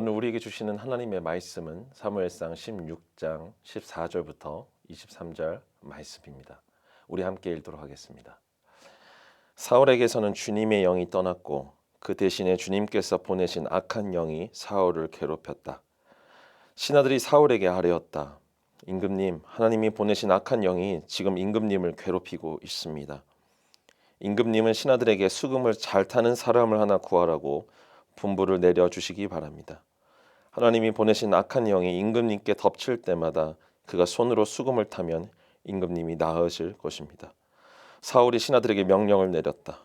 오늘 우리에게 주시는 하나님의 말씀은 사무엘상 16장 14절부터 23절 말씀입니다. 우리 함께 읽도록 하겠습니다. 사울에게서는 주님의 영이 떠났고 그 대신에 주님께서 보내신 악한 영이 사울을 괴롭혔다. 신하들이 사울에게 아뢰었다. 임금님, 하나님이 보내신 악한 영이 지금 임금님을 괴롭히고 있습니다. 임금님은 신하들에게 수금을 잘 타는 사람을 하나 구하라고 분부를 내려주시기 바랍니다. 하나님이 보내신 악한 영이 임금님께 덮칠 때마다 그가 손으로 수금을 타면 임금님이 나으실 것입니다. 사울이 신하들에게 명령을 내렸다.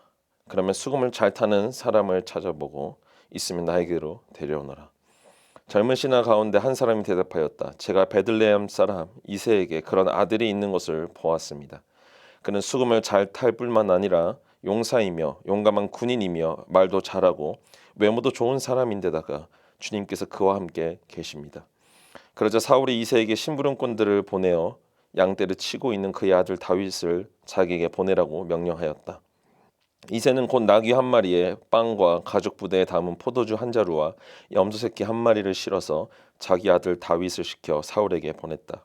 그러면 수금을 잘 타는 사람을 찾아보고 있으면 나에게로 데려오너라. 젊은 신하 가운데 한 사람이 대답하였다. 제가 베들레헴 사람 이새에게 그런 아들이 있는 것을 보았습니다. 그는 수금을 잘 탈 뿐만 아니라 용사이며 용감한 군인이며 말도 잘하고 외모도 좋은 사람인데다가 주님께서 그와 함께 계십니다. 그러자 사울이 이새에게 심부름꾼들을 보내어 양떼를 치고 있는 그의 아들 다윗을 자기에게 보내라고 명령하였다. 이새는 곧 나귀 한 마리에 빵과 가죽 부대에 담은 포도주 한 자루와 염소 새끼 한 마리를 실어서 자기 아들 다윗을 시켜 사울에게 보냈다.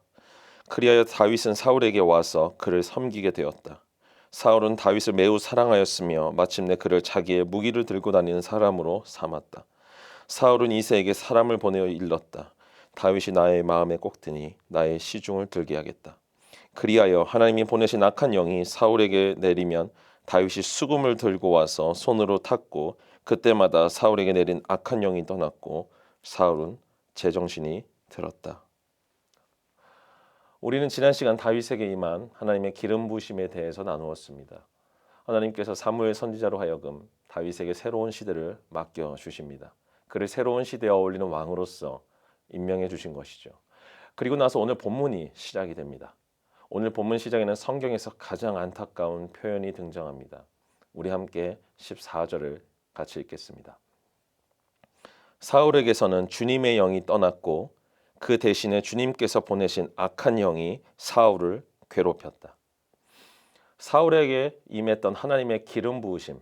그리하여 다윗은 사울에게 와서 그를 섬기게 되었다. 사울은 다윗을 매우 사랑하였으며 마침내 그를 자기의 무기를 들고 다니는 사람으로 삼았다. 사울은 이새에게 사람을 보내어 일렀다. 다윗이 나의 마음에 꼭 드니 나의 시중을 들게 하겠다. 그리하여 하나님이 보내신 악한 영이 사울에게 내리면 다윗이 수금을 들고 와서 손으로 탔고 그때마다 사울에게 내린 악한 영이 떠났고 사울은 제정신이 들었다. 우리는 지난 시간 다윗에게 임한 하나님의 기름 부으심에 대해서 나누었습니다. 하나님께서 사무엘 선지자로 하여금 다윗에게 새로운 시대를 맡겨 주십니다. 그를 새로운 시대에 어울리는 왕으로서 임명해 주신 것이죠. 그리고 나서 오늘 본문이 시작이 됩니다. 오늘 본문 시작에는 성경에서 가장 안타까운 표현이 등장합니다. 우리 함께 14절을 같이 읽겠습니다. 사울에게서는 주님의 영이 떠났고 그 대신에 주님께서 보내신 악한 영이 사울을 괴롭혔다. 사울에게 임했던 하나님의 기름 부으심,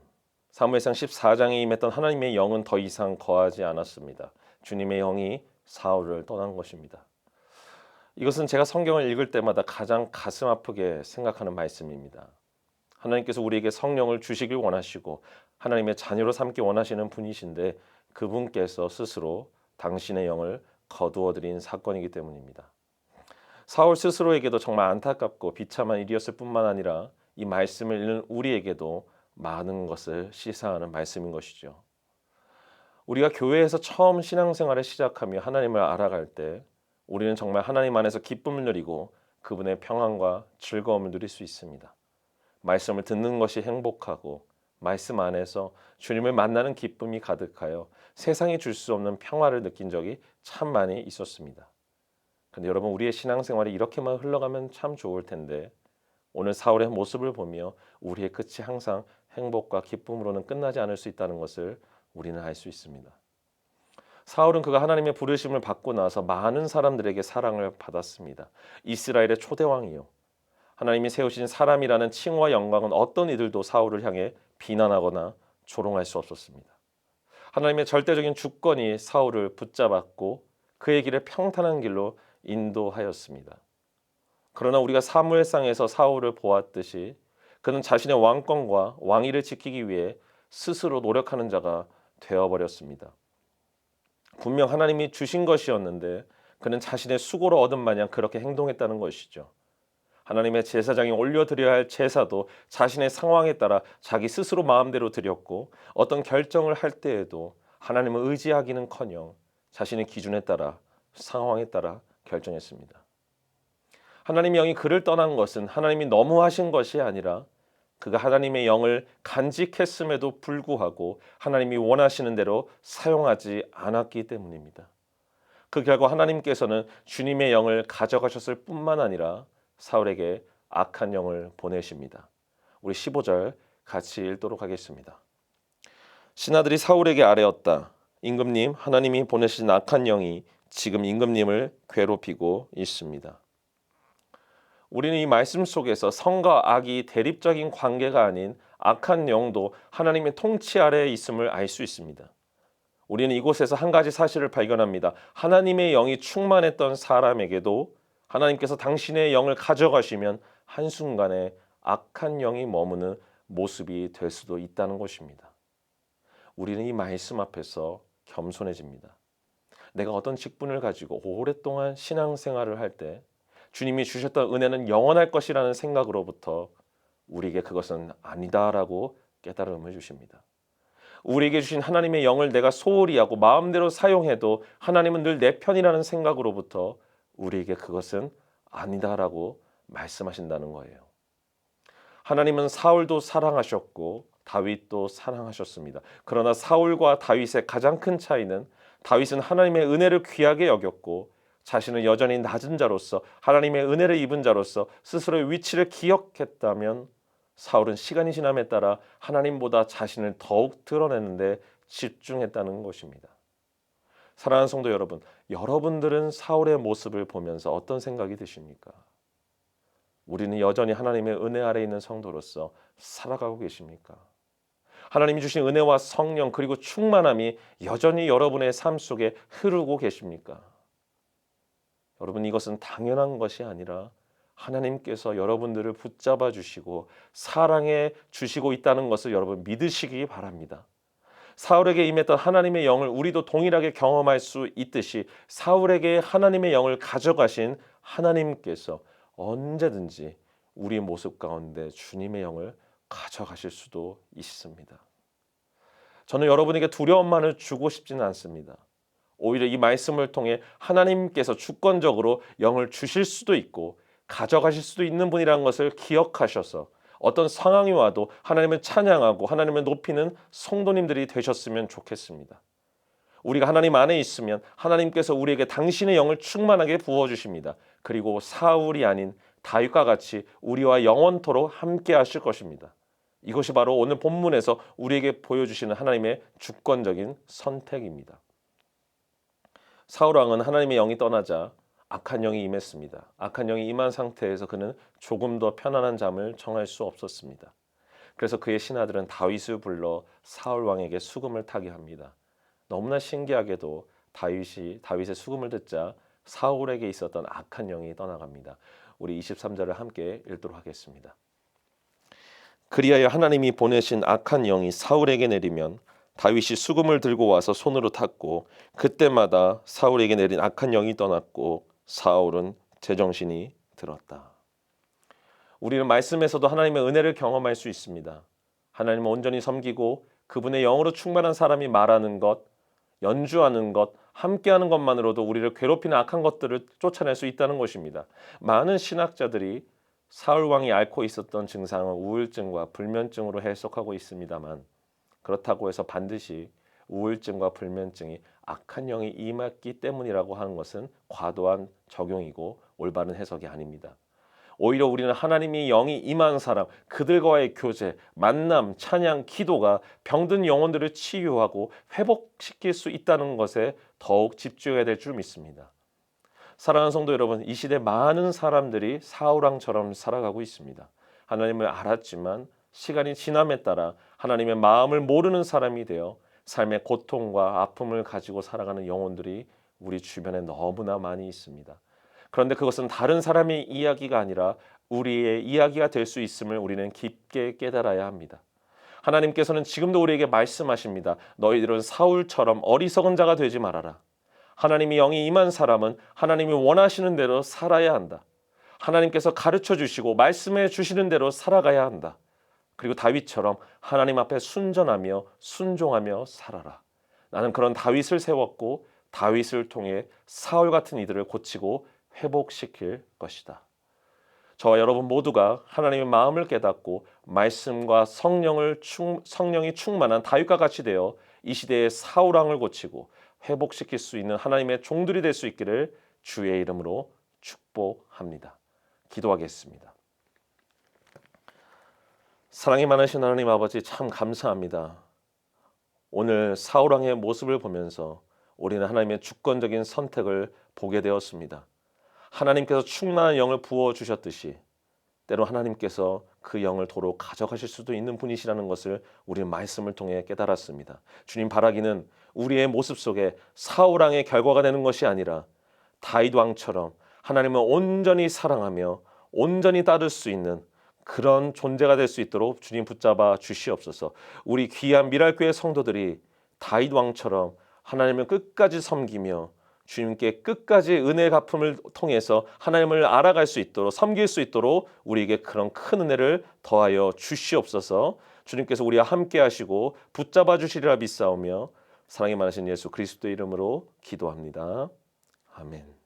사무엘상 14장에 임했던 하나님의 영은 더 이상 거하지 않았습니다. 주님의 영이 사울을 떠난 것입니다. 이것은 제가 성경을 읽을 때마다 가장 가슴 아프게 생각하는 말씀입니다. 하나님께서 우리에게 성령을 주시길 원하시고 하나님의 자녀로 삼기 원하시는 분이신데 그분께서 스스로 당신의 영을 거두어들인 사건이기 때문입니다. 사울 스스로에게도 정말 안타깝고 비참한 일이었을 뿐만 아니라 이 말씀을 읽는 우리에게도 많은 것을 시사하는 말씀인 것이죠. 우리가 교회에서 처음 신앙생활을 시작하며 하나님을 알아갈 때 우리는 정말 하나님 안에서 기쁨을 누리고 그분의 평안과 즐거움을 누릴 수 있습니다. 말씀을 듣는 것이 행복하고 말씀 안에서 주님을 만나는 기쁨이 가득하여 세상이 줄 수 없는 평화를 느낀 적이 참 많이 있었습니다. 근데 여러분, 우리의 신앙생활이 이렇게만 흘러가면 참 좋을 텐데 오늘 사울의 모습을 보며 우리의 끝이 항상 행복과 기쁨으로는 끝나지 않을 수 있다는 것을 우리는 알 수 있습니다. 사울은 그가 하나님의 부르심을 받고 나서 많은 사람들에게 사랑을 받았습니다. 이스라엘의 초대왕이요. 하나님이 세우신 사람이라는 칭호와 영광은 어떤 이들도 사울을 향해 비난하거나 조롱할 수 없었습니다. 하나님의 절대적인 주권이 사울을 붙잡았고 그의 길을 평탄한 길로 인도하였습니다. 그러나 우리가 사무엘상에서 사울을 보았듯이 그는 자신의 왕권과 왕위를 지키기 위해 스스로 노력하는 자가 되어버렸습니다. 분명 하나님이 주신 것이었는데 그는 자신의 수고로 얻은 마냥 그렇게 행동했다는 것이죠. 하나님의 제사장이 올려드려야 할 제사도 자신의 상황에 따라 자기 스스로 마음대로 드렸고 어떤 결정을 할 때에도 하나님을 의지하기는커녕 자신의 기준에 따라 상황에 따라 결정했습니다. 하나님의 영이 그를 떠난 것은 하나님이 너무하신 것이 아니라 그가 하나님의 영을 간직했음에도 불구하고 하나님이 원하시는 대로 사용하지 않았기 때문입니다. 그 결과 하나님께서는 주님의 영을 가져가셨을 뿐만 아니라 사울에게 악한 영을 보내십니다. 우리 15절 같이 읽도록 하겠습니다. 신하들이 사울에게 아뢰었다. 임금님, 하나님이 보내신 악한 영이 지금 임금님을 괴롭히고 있습니다. 우리는 이 말씀 속에서 성과 악이 대립적인 관계가 아닌 악한 영도 하나님의 통치 아래에 있음을 알 수 있습니다. 우리는 이곳에서 한 가지 사실을 발견합니다. 하나님의 영이 충만했던 사람에게도 하나님께서 당신의 영을 가져가시면 한순간에 악한 영이 머무는 모습이 될 수도 있다는 것입니다. 우리는 이 말씀 앞에서 겸손해집니다. 내가 어떤 직분을 가지고 오랫동안 신앙생활을 할 때 주님이 주셨던 은혜는 영원할 것이라는 생각으로부터 우리에게 그것은 아니다라고 깨달음을 주십니다. 우리에게 주신 하나님의 영을 내가 소홀히 하고 마음대로 사용해도 하나님은 늘 내 편이라는 생각으로부터 우리에게 그것은 아니다라고 말씀하신다는 거예요. 하나님은 사울도 사랑하셨고 다윗도 사랑하셨습니다. 그러나 사울과 다윗의 가장 큰 차이는 다윗은 하나님의 은혜를 귀하게 여겼고 자신은 여전히 낮은 자로서 하나님의 은혜를 입은 자로서 스스로의 위치를 기억했다면 사울은 시간이 지남에 따라 하나님보다 자신을 더욱 드러내는데 집중했다는 것입니다. 사랑하는 성도 여러분, 여러분들은 사울의 모습을 보면서 어떤 생각이 드십니까? 우리는 여전히 하나님의 은혜 아래 있는 성도로서 살아가고 계십니까? 하나님이 주신 은혜와 성령 그리고 충만함이 여전히 여러분의 삶 속에 흐르고 계십니까? 여러분, 이것은 당연한 것이 아니라 하나님께서 여러분들을 붙잡아 주시고 사랑해 주시고 있다는 것을 여러분 믿으시기 바랍니다. 사울에게 임했던 하나님의 영을 우리도 동일하게 경험할 수 있듯이 사울에게 하나님의 영을 가져가신 하나님께서 언제든지 우리 모습 가운데 주님의 영을 가져가실 수도 있습니다. 저는 여러분에게 두려움만을 주고 싶지는 않습니다. 오히려 이 말씀을 통해 하나님께서 주권적으로 영을 주실 수도 있고 가져가실 수도 있는 분이라는 것을 기억하셔서 어떤 상황이 와도 하나님을 찬양하고 하나님을 높이는 성도님들이 되셨으면 좋겠습니다. 우리가 하나님 안에 있으면 하나님께서 우리에게 당신의 영을 충만하게 부어주십니다. 그리고 사울이 아닌 다윗과 같이 우리와 영원토록 함께 하실 것입니다. 이것이 바로 오늘 본문에서 우리에게 보여주시는 하나님의 주권적인 선택입니다. 사울 왕은 하나님의 영이 떠나자 악한 영이 임했습니다. 악한 영이 임한 상태에서 그는 조금 더 편안한 잠을 청할 수 없었습니다. 그래서 그의 신하들은 다윗을 불러 사울 왕에게 수금을 타게 합니다. 너무나 신기하게도 다윗의 수금을 듣자 사울에게 있었던 악한 영이 떠나갑니다. 우리 23절을 함께 읽도록 하겠습니다. 그리하여 하나님이 보내신 악한 영이 사울에게 내리면 다윗이 수금을 들고 와서 손으로 탔고 그때마다 사울에게 내린 악한 영이 떠났고 사울은 제정신이 들었다. 우리는 말씀에서도 하나님의 은혜를 경험할 수 있습니다. 하나님을 온전히 섬기고 그분의 영으로 충만한 사람이 말하는 것, 연주하는 것, 함께하는 것만으로도 우리를 괴롭히는 악한 것들을 쫓아낼 수 있다는 것입니다. 많은 신학자들이 사울 왕이 앓고 있었던 증상은 우울증과 불면증으로 해석하고 있습니다만 그렇다고 해서 반드시 우울증과 불면증이 악한 영이 임했기 때문이라고 하는 것은 과도한 적용이고 올바른 해석이 아닙니다. 오히려 우리는 하나님이 영이 임한 사람, 그들과의 교제, 만남, 찬양, 기도가 병든 영혼들을 치유하고 회복시킬 수 있다는 것에 더욱 집중해야 될 줄 믿습니다. 사랑하는 성도 여러분, 이 시대 많은 사람들이 사울왕처럼 살아가고 있습니다. 하나님을 알았지만 시간이 지남에 따라 하나님의 마음을 모르는 사람이 되어 삶의 고통과 아픔을 가지고 살아가는 영혼들이 우리 주변에 너무나 많이 있습니다. 그런데 그것은 다른 사람의 이야기가 아니라 우리의 이야기가 될 수 있음을 우리는 깊게 깨달아야 합니다. 하나님께서는 지금도 우리에게 말씀하십니다. 너희들은 사울처럼 어리석은 자가 되지 말아라. 하나님이 영이 임한 사람은 하나님이 원하시는 대로 살아야 한다. 하나님께서 가르쳐 주시고 말씀해 주시는 대로 살아가야 한다. 그리고 다윗처럼 하나님 앞에 순전하며 순종하며 살아라. 나는 그런 다윗을 세웠고 다윗을 통해 사울 같은 이들을 고치고 회복시킬 것이다. 저와 여러분 모두가 하나님의 마음을 깨닫고 말씀과 성령이 충만한 다윗과 같이 되어 이 시대의 사울 왕을 고치고 회복시킬 수 있는 하나님의 종들이 될 수 있기를 주의 이름으로 축복합니다. 기도하겠습니다. 사랑이 많으신 하나님 아버지, 참 감사합니다. 오늘 사울 왕의 모습을 보면서 우리는 하나님의 주권적인 선택을 보게 되었습니다. 하나님께서 충만한 영을 부어주셨듯이 때로 하나님께서 그 영을 도로 가져가실 수도 있는 분이시라는 것을 우리 말씀을 통해 깨달았습니다. 주님 바라기는 우리의 모습 속에 사울 왕의 결과가 되는 것이 아니라 다윗 왕처럼 하나님을 온전히 사랑하며 온전히 따를 수 있는 그런 존재가 될 수 있도록 주님 붙잡아 주시옵소서. 우리 귀한 미랄교회 성도들이 다윗 왕처럼 하나님을 끝까지 섬기며 주님께 끝까지 은혜 갚음을 통해서 하나님을 알아갈 수 있도록 섬길 수 있도록 우리에게 그런 큰 은혜를 더하여 주시옵소서. 주님께서 우리와 함께 하시고 붙잡아 주시리라 믿사오며 사랑이 많으신 예수 그리스도의 이름으로 기도합니다. 아멘.